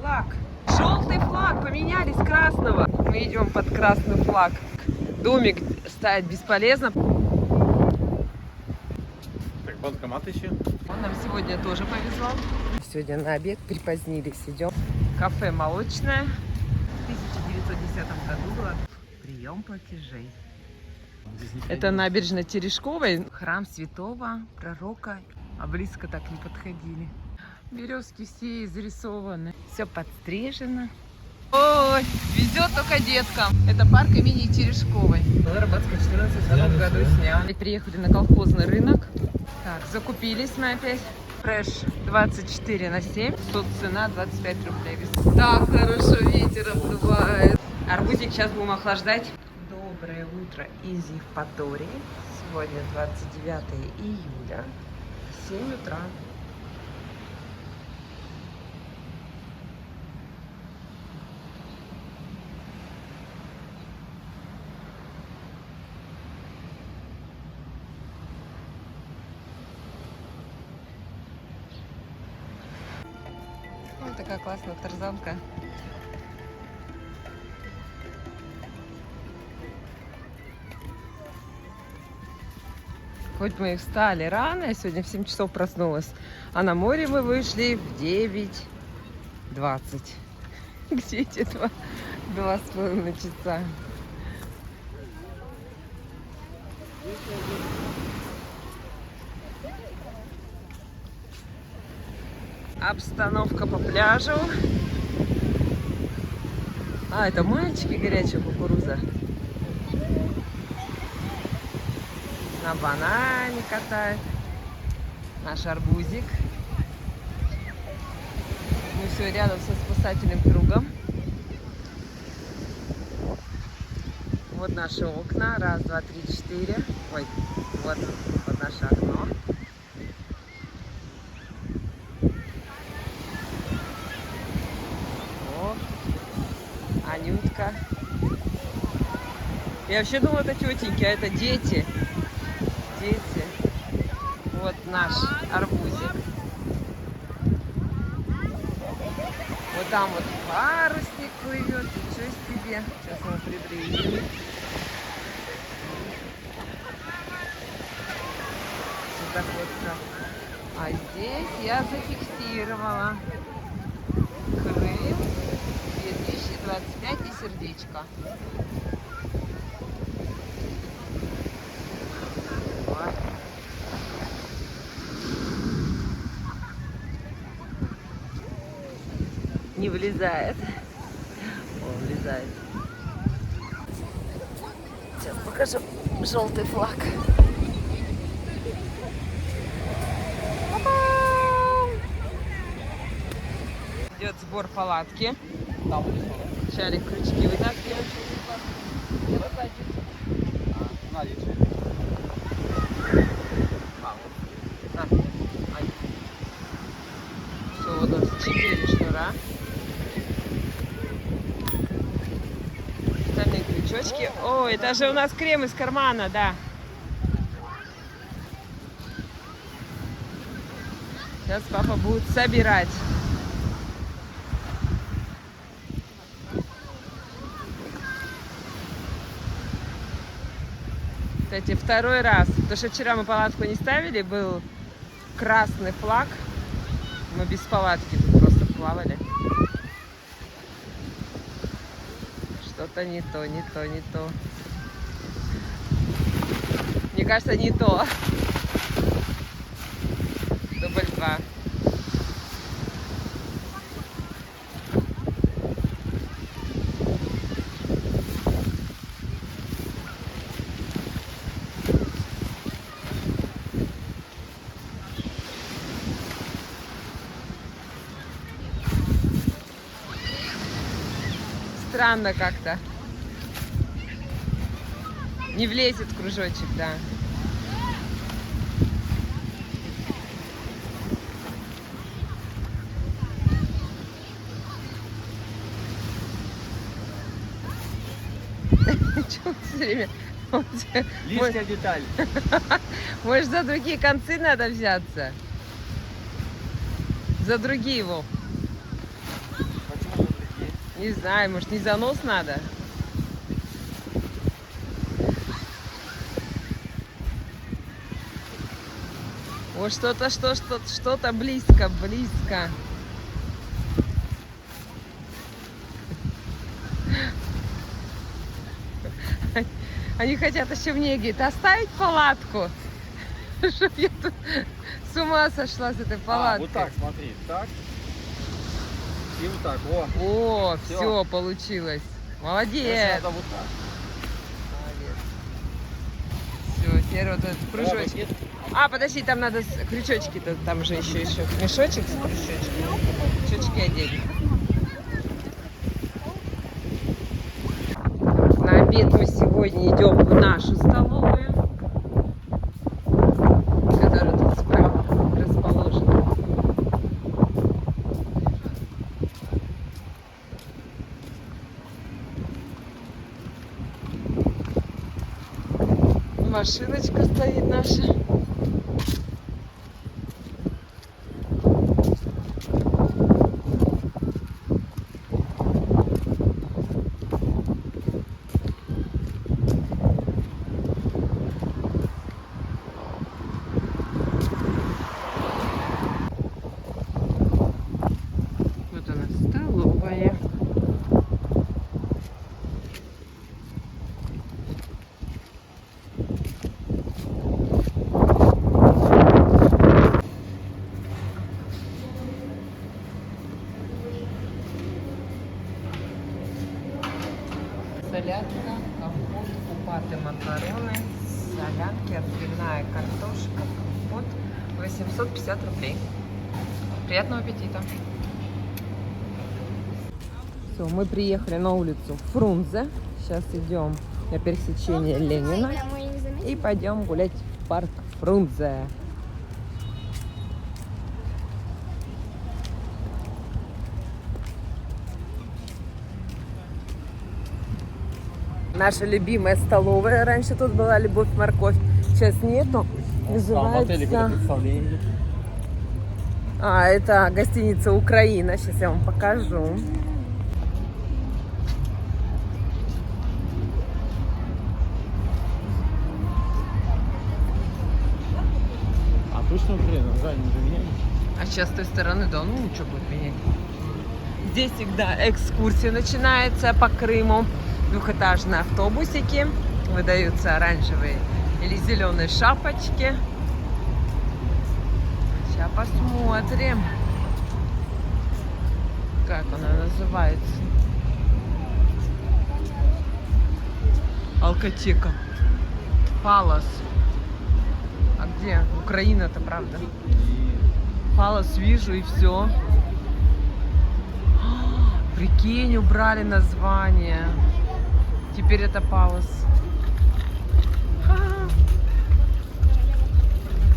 флаг. Желтый флаг поменяли с красного. Мы идем под красный флаг. Домик ставить бесполезно. Так, банкомат еще. Он нам сегодня тоже повезло. Сегодня на обед припозднились. Идем. Кафе «Молочное». В 1910 году был прием платежей. Это набережная Терешковой. Храм святого пророка. А близко так не подходили. Березки все изрисованы. Все подстрижено. Ой, везет только деткам. Это парк имени Терешковой. Рыбацкая 14 в этом году сняли. Приехали на колхозный рынок. Так, закупились мы опять. Фреш 24/7. Тут цена 25 рублей. Так хорошо ветер обдувает. Арбузик сейчас будем охлаждать. Доброе утро из Евпатории. Сегодня 29 июля. 7 утра. Ой, такая классная тарзанка. Хоть мы и встали рано, я сегодня в 7 часов проснулась, а на море мы вышли в 9:20. Где эти 2,5 часа? Обстановка по пляжу. А, это мальчики, горячая кукуруза. На банане катают. Наш арбузик. Мы все рядом со спасательным кругом. Вот наши окна. 1, 2, 3, 4. Ой, вот наше окно. О, Анютка. Я вообще думала, это тетеньки, а это дети. Дети. Вот наш арбузик. Вот там вот парусник плывет. Ничего себе. Сейчас мы приблизим. Так вот так. А здесь я зафиксировала Крым 2025 и сердечко. Не влезает. О, влезает. Сейчас покажу желтый флаг. Идет сбор палатки. Чарик крючки вытаскивает. Все, вот у нас 4 шнура. Остальные крючочки. О, это же у нас крем из кармана, да. Сейчас папа будет собирать. Кстати, второй раз, потому что вчера мы палатку не ставили, был красный флаг. Мы без палатки тут просто плавали. Что-то не то, не то, не то. Мне кажется, не то. Дубль 2. Странно как-то. Не влезет в кружочек, да. Чего все время? Лишняя деталь. Может, за другие концы надо взяться? За другие его. Не знаю, может, не занос надо? Вот что-то близко. Они хотят еще мне, говорит, оставить палатку. Чтоб я тут с ума сошла с этой палаткой. Вот так, смотри, так. И вот так, во. О, все получилось. Молодец. Надо вот так. Все, теперь вот этот кружочек. А, подожди, там надо крючочки-то, там же еще мешочек с крючочками. Крючочки одеть. На обед мы сегодня идем в нашу столовую, которая тут справа расположена. Машиночка стоит наша. Вот она, столовая. Солянка, компот, купаты макароны, солянки, отбивная картошка, компот, 850 рублей. Приятного аппетита! Все, мы приехали на улицу Фрунзе. Сейчас идем на пересечение Ленина и пойдем гулять в парк Фрунзе. Наша любимая столовая. Раньше тут была «Любовь, морковь». Сейчас нету. Называется... А, это гостиница «Украина». Сейчас я вам покажу. А точно Украина? Да, не поменяли? А сейчас с той стороны, да, ну что будет менять. Здесь всегда экскурсия начинается по Крыму. Двухэтажные автобусики. Выдаются оранжевые или зеленые шапочки. Сейчас посмотрим, как она называется. Алкотека. Палас. А где? Украина-то, правда. Палас вижу и все. Прикинь, убрали название. Теперь это Палас.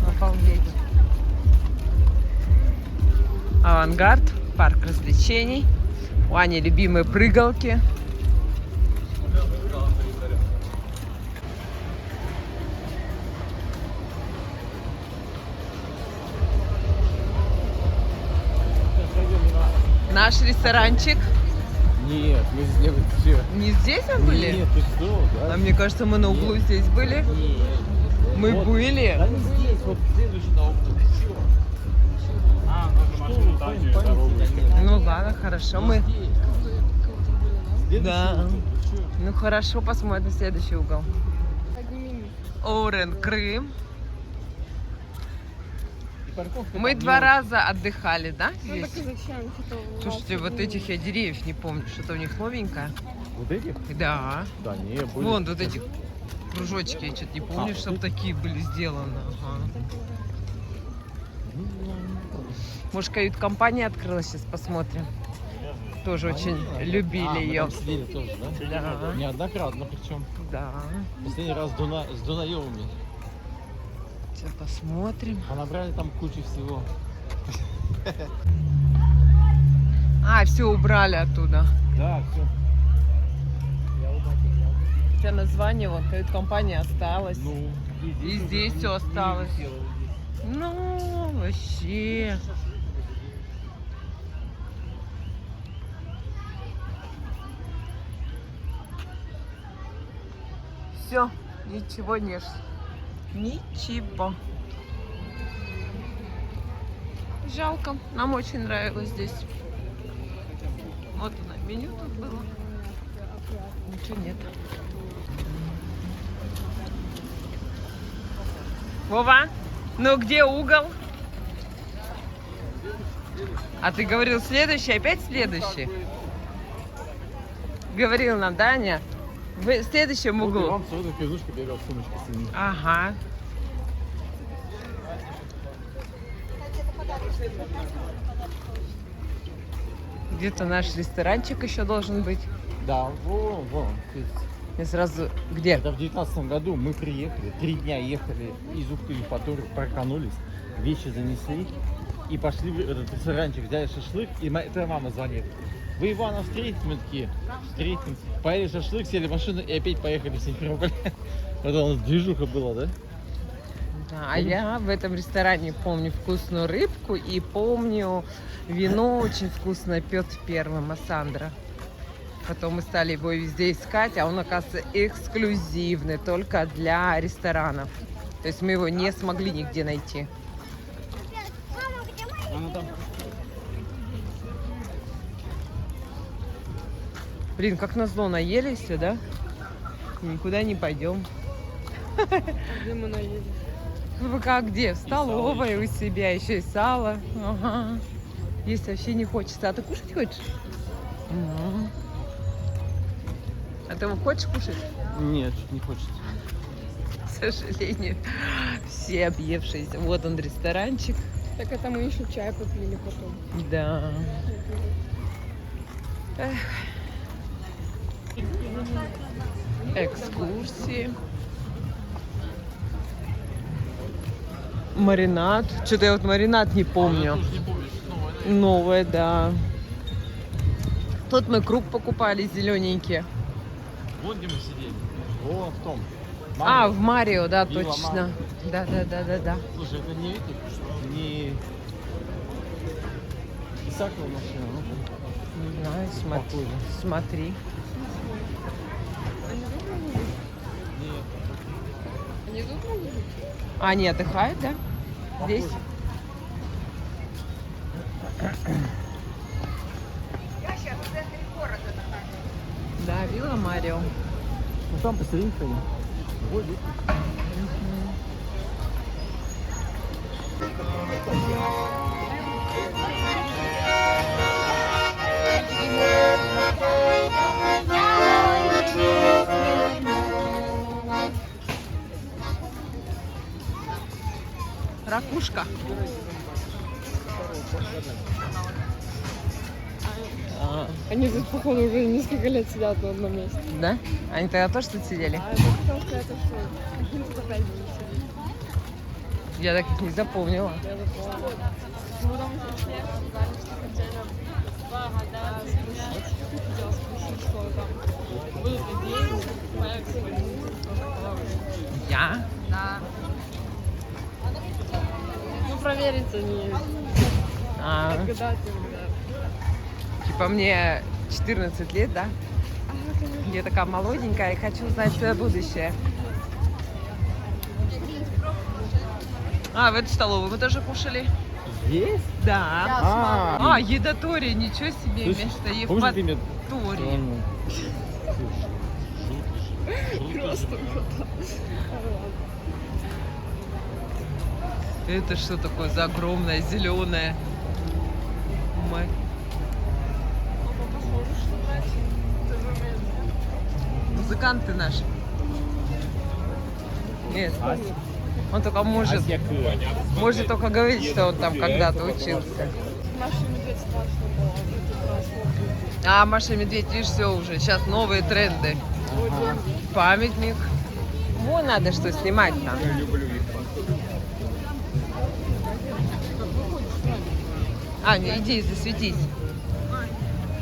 Обалдеть. Авангард, парк развлечений. У Ани любимые прыгалки. Наш ресторанчик. Нет, мы здесь все. Не здесь мы были? Нет, ты что, да? А мне кажется, мы на углу Нет. здесь были. Нет. Мы Вот. были. Да не здесь, вот следующий на углу. Ну ладно, хорошо. Мы. Да. Ну хорошо, посмотрим следующий угол. Орен, Крым. Мы 2 раза отдыхали, да? Здесь? Слушайте, вот этих я деревьев не помню, что-то у них новенькое. Вот этих? Да. Да, не, были. Вон вот эти кружочки, я что-то не помню, вот чтобы эти? такие были сделаны. Ага. Может, кают-компания открылась, сейчас посмотрим. Тоже очень любили ее. Мы там сидели тоже, да? Да. Неоднократно причем. Да. Последний раз с Дунаевыми. Сейчас посмотрим. А набрали там кучу всего. А, все убрали оттуда. Да, все. Хотя название, вот, кают-компания осталась. Ну, И здесь все осталось. Ну, вообще. Все, ничего нет. Ничего. Жалко. Нам очень нравилось здесь. Вот оно, меню тут было. Ничего нет. Вова, ну где угол? А ты говорил следующий, опять следующий? Говорил нам, да, Аня? В следующем углу. Вам сегодня физушка берет сумочку с ними. Ага. Где-то наш ресторанчик еще должен быть. Да, вон. Я сразу... Где? Это в 2019 году мы приехали, 3 дня ехали из Ухты в Патур, проканулись, вещи занесли и пошли в этот ресторанчик, взяли шашлык, и эта мама звонит. Вы Ивана встретите? Мы такие, встретимся. Поели шашлык, сели в машину и опять поехали в Симферополь. Потом у нас движуха была, да? Да, а я в этом ресторане помню вкусную рыбку и помню вино очень вкусное Петр Первый, Массандра. Потом мы стали его везде искать, а он, оказывается, эксклюзивный, только для ресторанов. То есть мы его не смогли нигде найти. Блин, как назло, наелись, да? Никуда не пойдем. Где мы наедем? Ну как где? В столовой у себя, еще и сало. Ага. Есть вообще не хочется. А ты кушать хочешь? Угу. А ты его хочешь кушать? Нет, чуть не хочется. К сожалению, все объевшиеся. Вот он ресторанчик. Так это мы еще чай попили потом. Да. Эх. Экскурсии. Маринад. Что-то я вот маринад не помню. Новое, да. Тут мы круг покупали зелененький. Вон где мы сидели. Вон в том. А, в Марио, да, Вилла точно. Марио. Да. Слушай, это не эти, не Исакова машина, ну Не знаю, похоже. смотри. Нет. Они тут могут быть? А, они отдыхают, да? Здесь? Похоже. Да, Вилла Марио. Ну там посерединке. Вот здесь. Ракушка. Они тут, походу, уже несколько лет сидят на одном месте. Да? Они тогда тоже тут сидели? А я хотела сказать, что они тут опять будут сидеть. Я так их не запомнила. Я запомнила. Мы там еще шли, сказали, что хотели спросить, что там будут идеи, появятся Я? Да. Ну, проверить они, А, гадать иногда. типа мне 14 лет, да? Я такая молоденькая и хочу знать свое будущее. А, в эту столовую мы тоже кушали? Здесь? Да. А, едотория, ничего себе, место Помнишь, ты мне... Евпатории. Просто Это что такое за огромное зеленое? Музыканты наши. Нет. Он только может только говорить, что он там когда-то учился. Маша и Медведь страшно было. А Маша и Медведь, видишь, все уже. Сейчас новые тренды. Памятник. Вон надо что снимать там. Я люблю их. Аня, иди, засветись.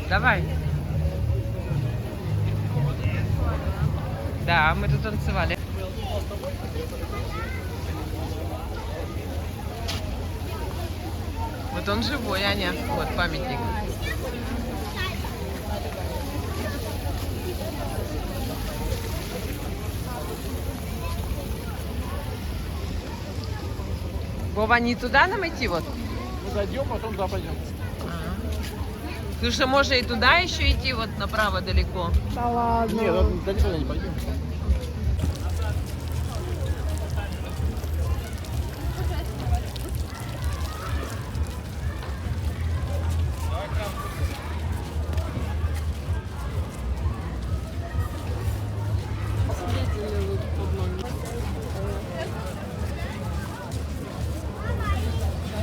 Давай. Да, мы тут танцевали. Вот он живой, Аня. Вот памятник. Вова, не туда нам идти вот? Мы зайдем, потом туда пойдем. Потому что можно и туда еще идти, вот направо далеко. Да ладно. Нет, далеко не пойдем. Свидетели вот под нами.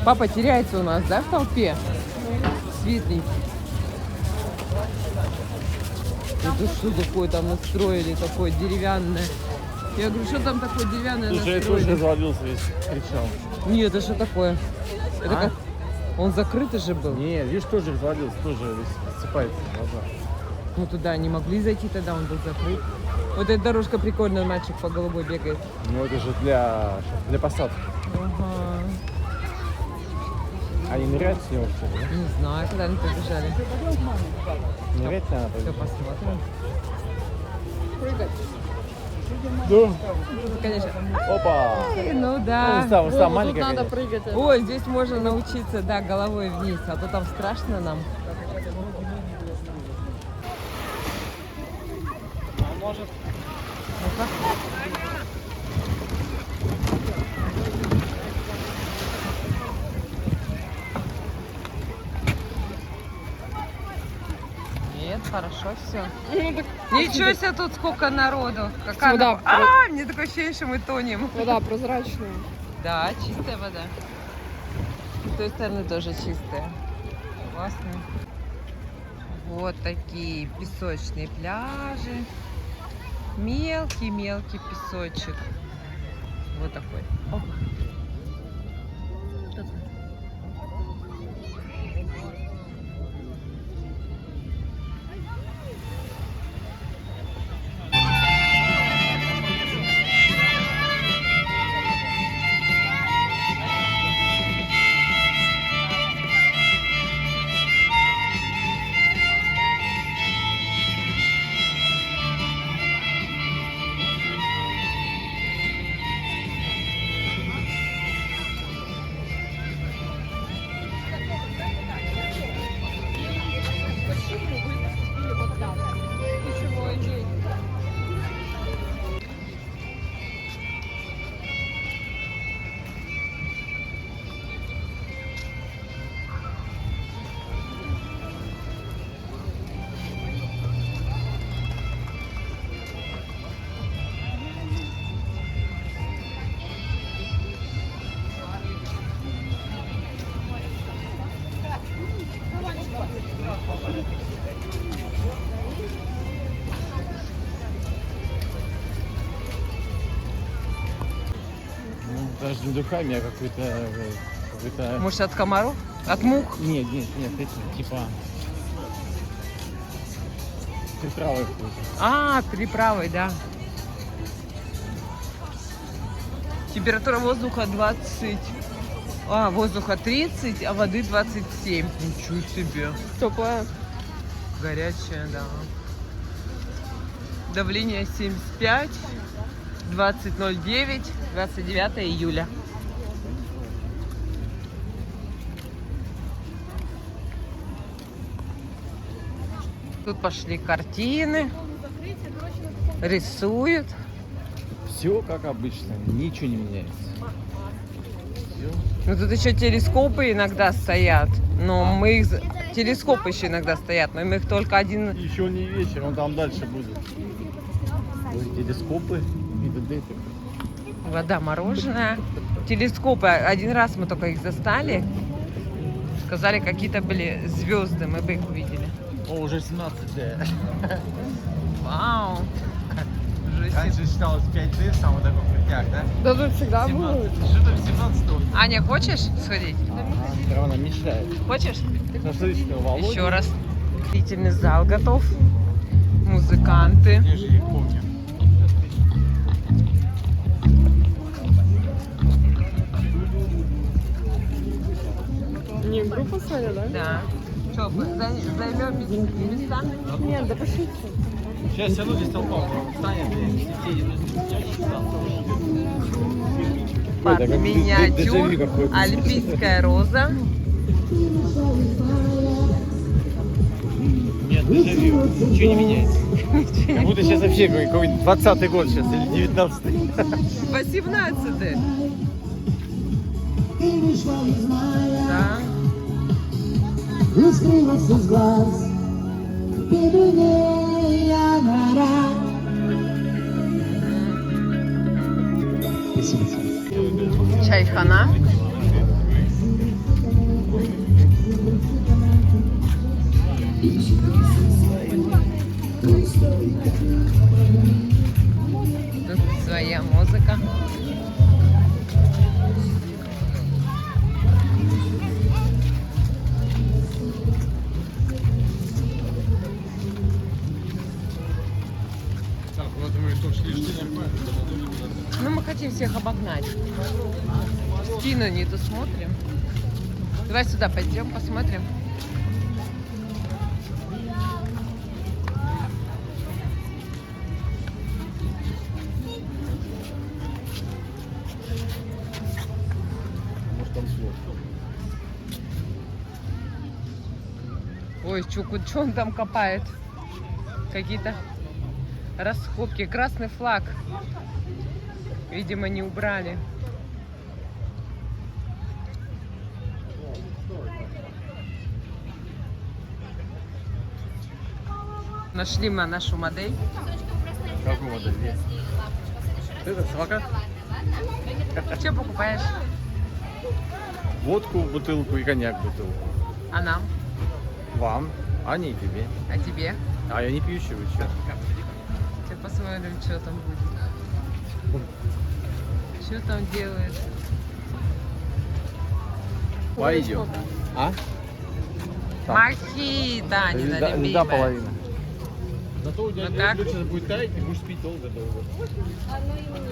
Папа теряется у нас, да, в толпе? Светленький. Это что такое там настроили, такое деревянное? Я говорю, что там такое деревянное Слушай, я тоже настроили? развалился весь, кричал. Нет, это что такое? Это А? как... Он закрытый же был. Не, видишь, тоже развалился, тоже весь отсыпается глаза. Ну туда не могли зайти, тогда он был закрыт. Вот эта дорожка прикольная, мальчик по голубой бегает. Ну это же для посадки. Ага. Они нырять с него что ли? Не знаю, куда они побежали. Нырять надо. Все, посмотрим. Прыгать. Да. Конечно. Опа! Ай, ну да. Там Вова, тут маленькая, надо конечно. прыгать. Ой, здесь можно научиться, да, головой вниз, а то там страшно нам. Может. Ну-ка. Нет, хорошо все. Ну, так Ничего себе, тут сколько народу. Какая Вода мне такое ощущение, что мы тонем. вода прозрачная. Да, чистая вода. С той стороны тоже чистая. Классно. Вот такие песочные пляжи. Мелкий-мелкий песочек. Вот такой. Оп. Ну, даже не духами, а какой-то... Может, от комаров? От мух? Нет, эти типа... Приправы какой-то. А, приправой, да. Температура воздуха 20. А, воздуха 30, а воды 27. Ничего себе. Теплая. Горячая, да. Давление 75, 20.09, 29 июля. Тут пошли картины, рисуют. Все как обычно, ничего не меняется. Всё. Ну тут еще телескопы иногда стоят. Но мы их... Телескопы еще иногда стоят, но мы их только один... Еще не вечер, он там дальше будет. Ой, телескопы и т.д. Вода мороженая. Телескопы. Один раз мы только их застали. Сказали, какие-то были звезды. Мы бы их увидели. О, уже 17, да. Вау. Раньше считалось 5D, самый такой крутяк, да? Да тут всегда было. 17. Что-то в 17 -м. Аня, хочешь сходить? Ага, она мечтает. Хочешь? Ну, смотрите, Володя. Еще раз. Зрительный зал готов. Музыканты. Я же их помню. Не, группа Саня, да? Да. Что, займем места? Нет, да пошлите. Сейчас все люди с толпом встанет, Под миниатюр, альпийская роза. Нет, дежавю. Ничего не меняется. Как будто сейчас вообще какой-нибудь 20-й год сейчас или 19-й. 18-й. Да. Чайхана. Тут своя музыка. Так, вот мы тут шли нормально. Ну, мы хотим всех обогнать. Спину не досмотрим. Давай сюда пойдем, посмотрим. Может там слов. Ой, что он там копает? Какие-то раскопки. Красный флаг. Видимо, не убрали. Нашли мы нашу модель. Как мода здесь? Это самокат? Что покупаешь? Водку, бутылку и коньяк бутылку. А нам? Вам, а не тебе. А тебе? А я не пьющий, вы что? Сейчас посмотрим, что там будет. Что там делает? Пойдем. А? Мохито, не Льда налюбимая. половина. Зато у тебя Ну как? лед сейчас будет таять, и будешь спить долго-долго.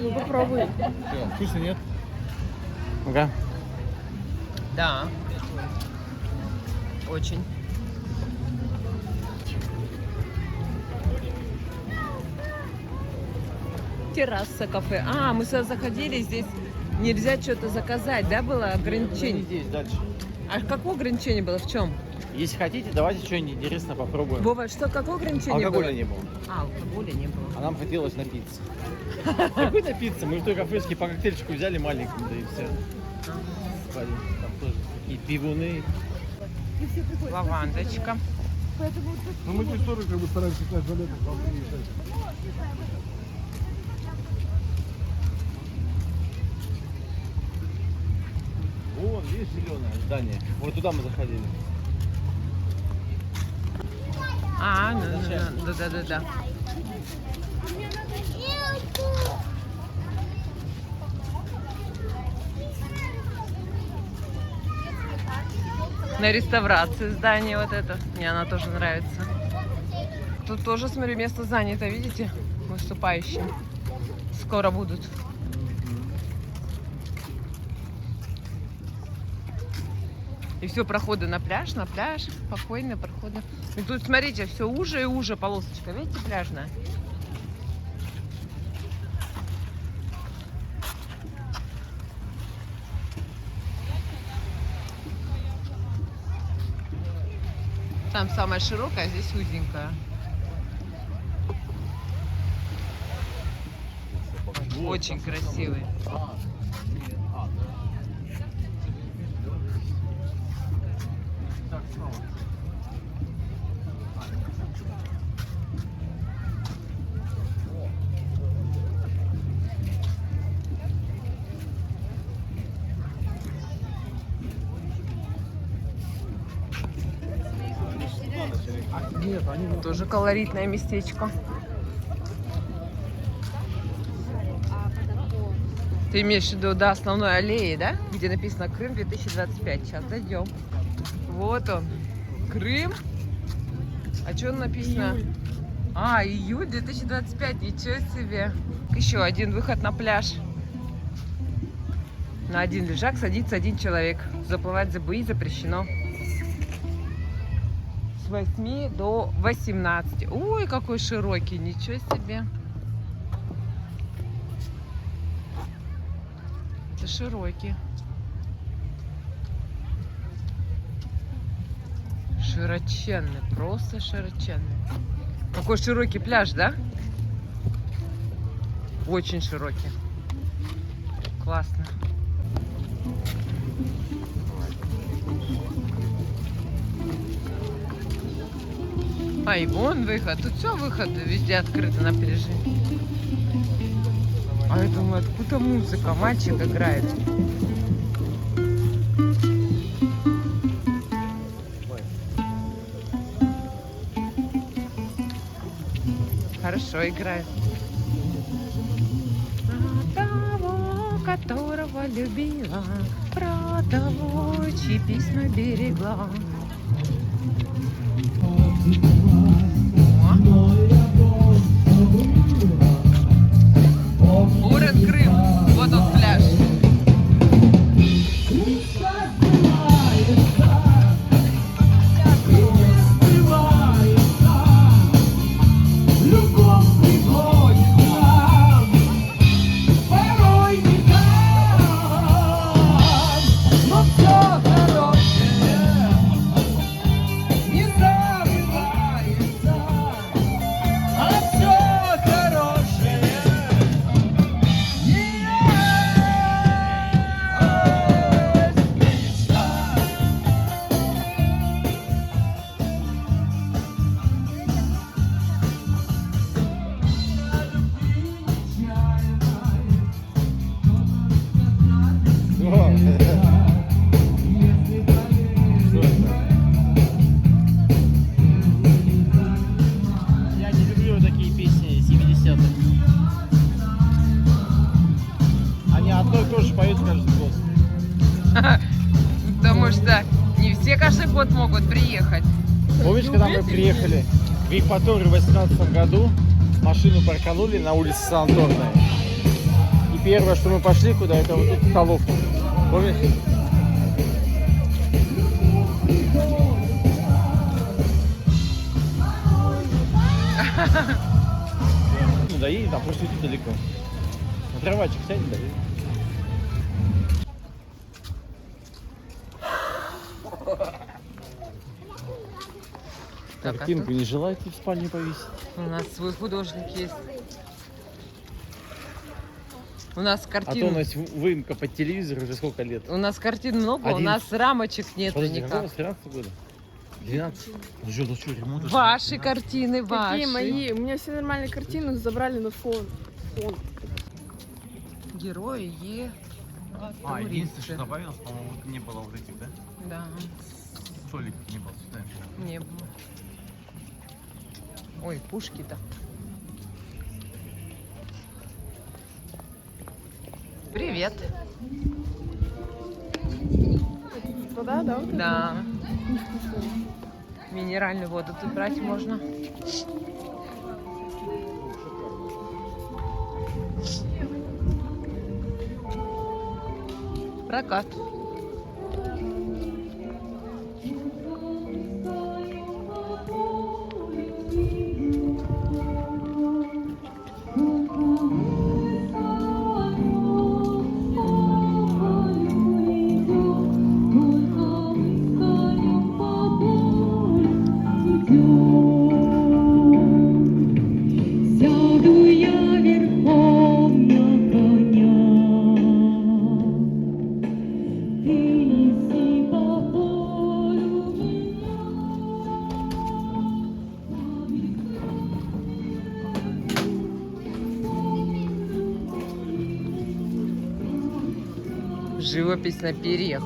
Ну попробуй. Все, вкусно нет? Ну-ка. Да. Очень. Терраса кафе. А, мы сюда заходили, здесь нельзя что-то заказать, да, было Не ограничение? здесь, дальше. А какое ограничение было? В чем? Если хотите, давайте что-нибудь интересное попробуем. Вова, что, какое ограничение Алкоголя было? не было. А, алкоголя не было. А нам хотелось напиться. Какой напиться? Мы в той кафешке по коктейльчику взяли маленькому, да и все. Там тоже такие пивуны. Лавандочка. Но мы эту историю как бы стараемся снять за лето, вам приезжать. Вон, видишь, зеленое здание. Вот туда мы заходили. А, да. На реставрации здания вот это. Мне она тоже нравится. Тут тоже, смотрю, место занято, видите? Выступающим. Скоро будут. И все, проходы на пляж, спокойно проходы. И тут, смотрите, все уже и уже полосочка, видите, пляжная. Там самая широкая, а здесь узенькая. Очень красивый. Нет, они Тоже колоритное местечко. Ты имеешь в виду до основной аллеи, да? Где написано Крым 2025. Сейчас дойдем. Вот он. Крым. А что написано? А, июль 2025. Ничего себе. Еще один выход на пляж. На один лежак садится один человек. Заплывать за буи запрещено. 8 до 18. Ой, какой широкий, ничего себе. Это широкий. Широченный, просто широченный. Какой широкий пляж, да? Очень широкий. Классно. А, и вон выход. Тут все выходы везде открыты на пляже. А я думаю, откуда музыка? Мальчик играет. Хорошо играет. Про того, которого любила, про того, чьи письма берегла. Город Крым. Вот он пляж. Я не люблю такие песни 70-х. Они одно и то же поют каждый год. Потому что не все каждый год могут приехать. Помнишь, когда мы приехали в Евпаторию в 2018 году, машину парканули на улице Сан-Антонная. И первое, что мы пошли куда, это вот эту столовку. Помнишь? Ну, доедем, там просто идти далеко. На трамвайчик сядем, доедем. Так, Картинку не желаете в спальне повесить? у нас свой художник есть. У нас А то картин. у нас выемка под телевизор уже сколько лет? У нас картин много, у 11. нас рамочек нет Подожди, никак. какого? С 13 года? 12? Ну что, ремонт? уже Ваши 12? картины, ваши. Какие мои? У меня все нормальные картины забрали на фон. Герои Е. А, единственное, что добавилось, по-моему, не было вот этих, да? Да, Столиков не было, знаешь? не было. Ой, пушки-то. Привет. Туда, да? Вот Да. Минеральную воду тут брать можно. Прокат. Сяду я верхом на коня, ты неси по полю меня. Живопись на перьях.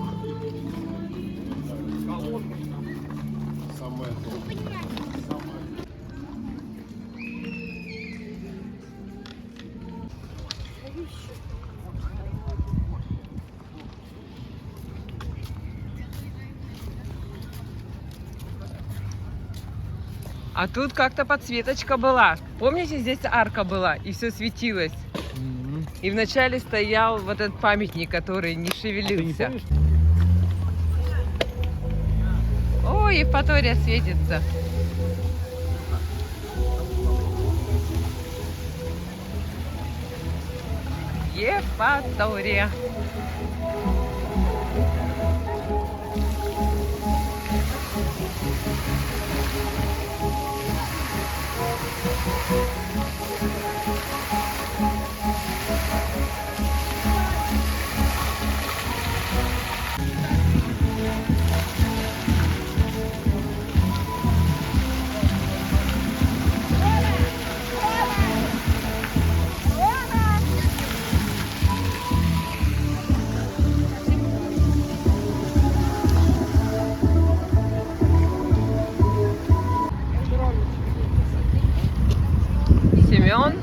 А тут как-то подсветочка была. Помните, здесь арка была, и все светилось. И вначале стоял вот этот памятник, который не Ты не шевелился. помнишь? Ой, Евпатория светится. Евпатория. Семен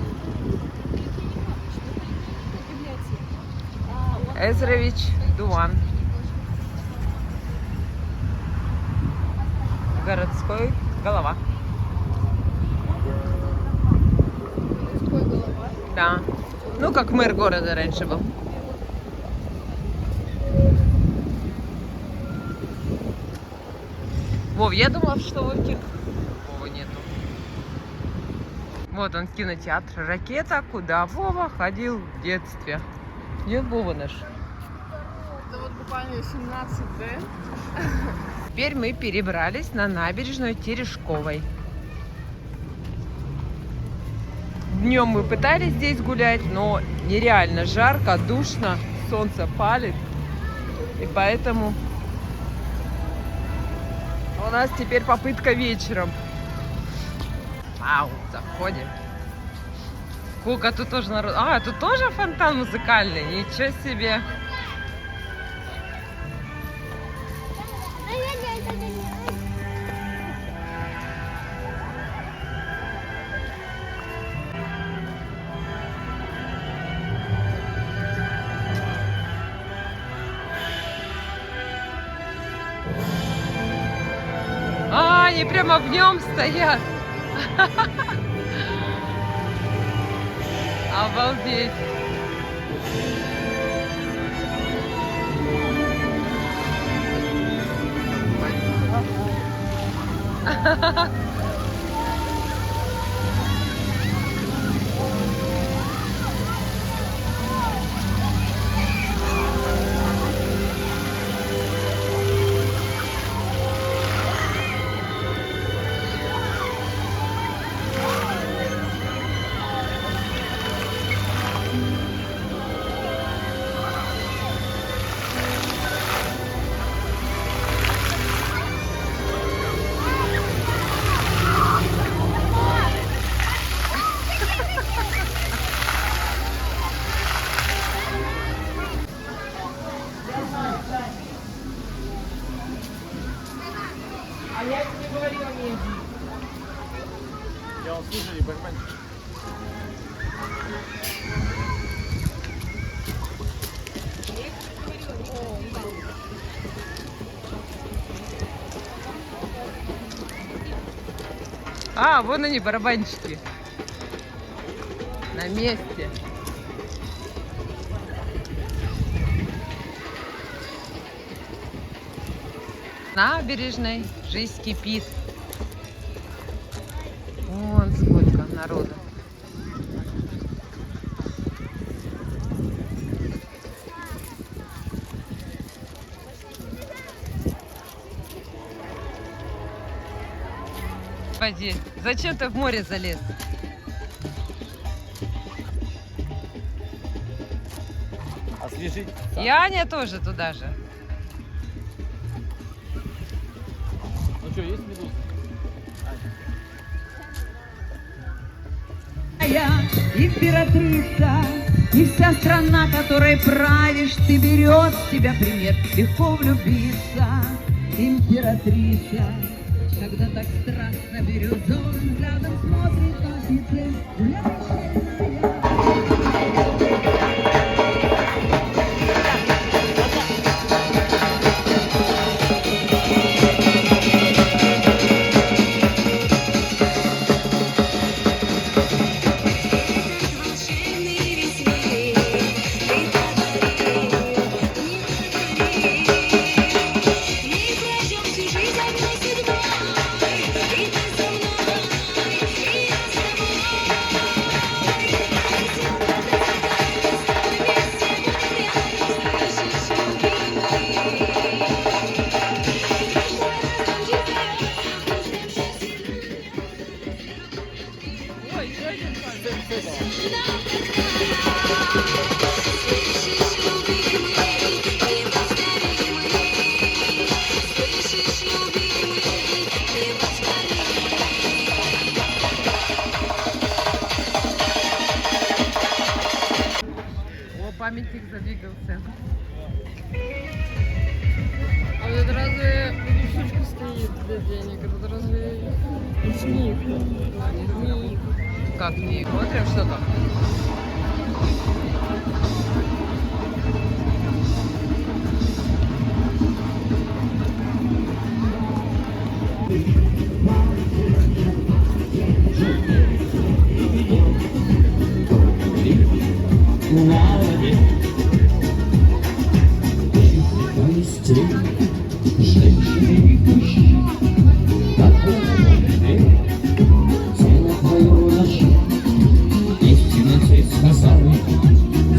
Эзрович Дуан. Городской голова. Городской голова. Да. Ну, как мэр города раньше был. Вов, я думала, что вот Вова нету. Вот он, кинотеатр «Ракета», куда Вова ходил в детстве. Нет, Вова наш? Это вот буквально 17D. Теперь мы перебрались на набережную Терешковой. Днем мы пытались здесь гулять, но нереально жарко, душно, солнце палит. И поэтому у нас теперь попытка вечером. Вау, заходим. Сколько тут тоже народ. А, тут тоже фонтан музыкальный. Ничего себе. А, они прямо в нем стоят. Обалдеть. А я тебе говорила, не иди. Я вам слушали, барабанщик. А, вон они, барабанщики. На месте. Набережной жизнь кипит. Вон сколько народу. Господи, зачем ты в море залез? Освежить. И Аня тоже туда же. Ну что, есть медуза? Я императрица, и вся страна, которой правишь, ты берет с тебя пример, легко влюбиться. Императрица, когда так страстно бирюзовым взглядом смотрит на офицер, всю жизнь одной О, памятник задвигался. А вот это разве эта штучка стоит для денег? Это разве снег? Снег. Как не смотрим, что там?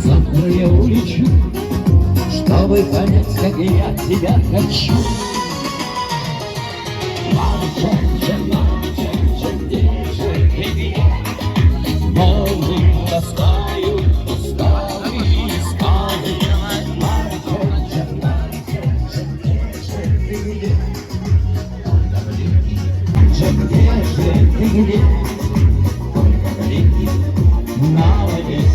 Завтра я улечу, чтобы понять, как я тебя хочу. Мальчик, где же ты? Волны таскают усталые скалы. Мальчик, где же ты? Мальчик, где же ты, где? Только времени молодец.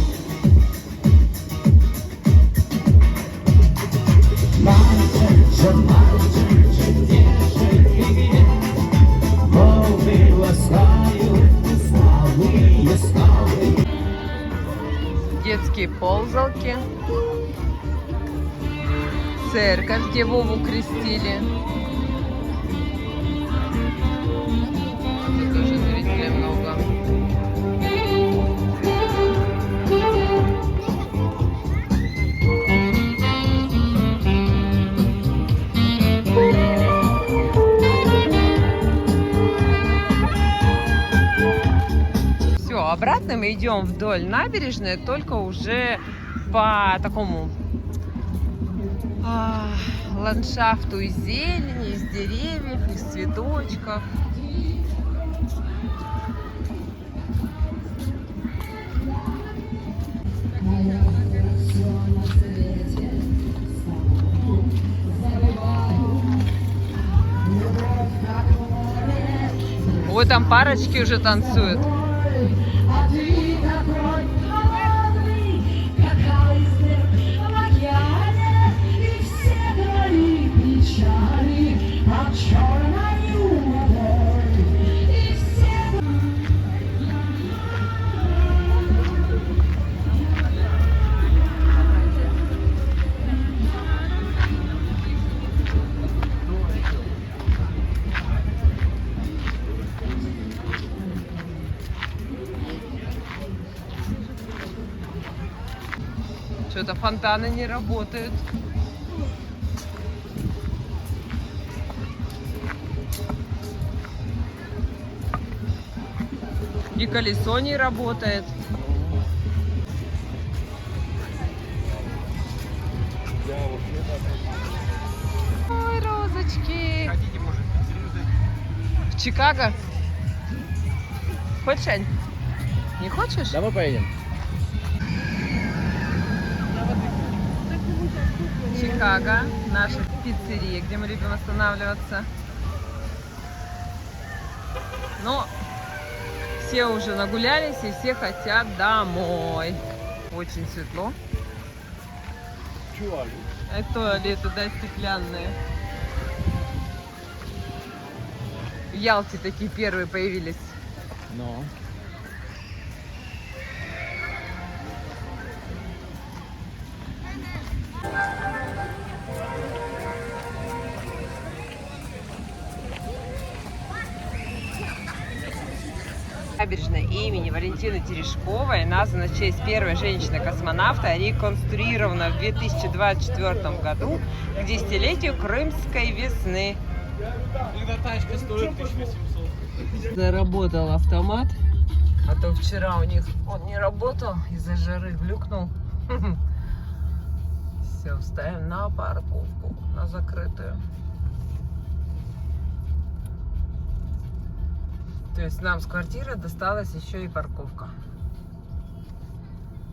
Детские ползалки. Церковь, где Вову крестили. Тут тоже зрителей много. Все, обратно мы идем вдоль набережной, только уже по такому ландшафту из зелени, из деревьев, из цветочков. Вот там парочки уже танцуют. Что-то фонтаны не работают. И колесо не работает. Ой, розочки. В Чикаго? Хочешь, Ань? Не хочешь? Давай поедем. Чикаго, наша пиццерия, где мы любим останавливаться. Но все уже нагулялись и все хотят домой. Очень светло. Это туалеты, да, стеклянные. В Ялте такие первые появились. Но. Набережная имени Валентины Терешковой названа в честь первой женщины-космонавта, реконструирована в 2024 году к десятилетию Крымской весны. Тачка стоит 1800. Заработал автомат, а то вчера у них он не работал, из-за жары глюкнул. Все, ставим на парковку, на закрытую. То есть нам с квартиры досталась еще и парковка.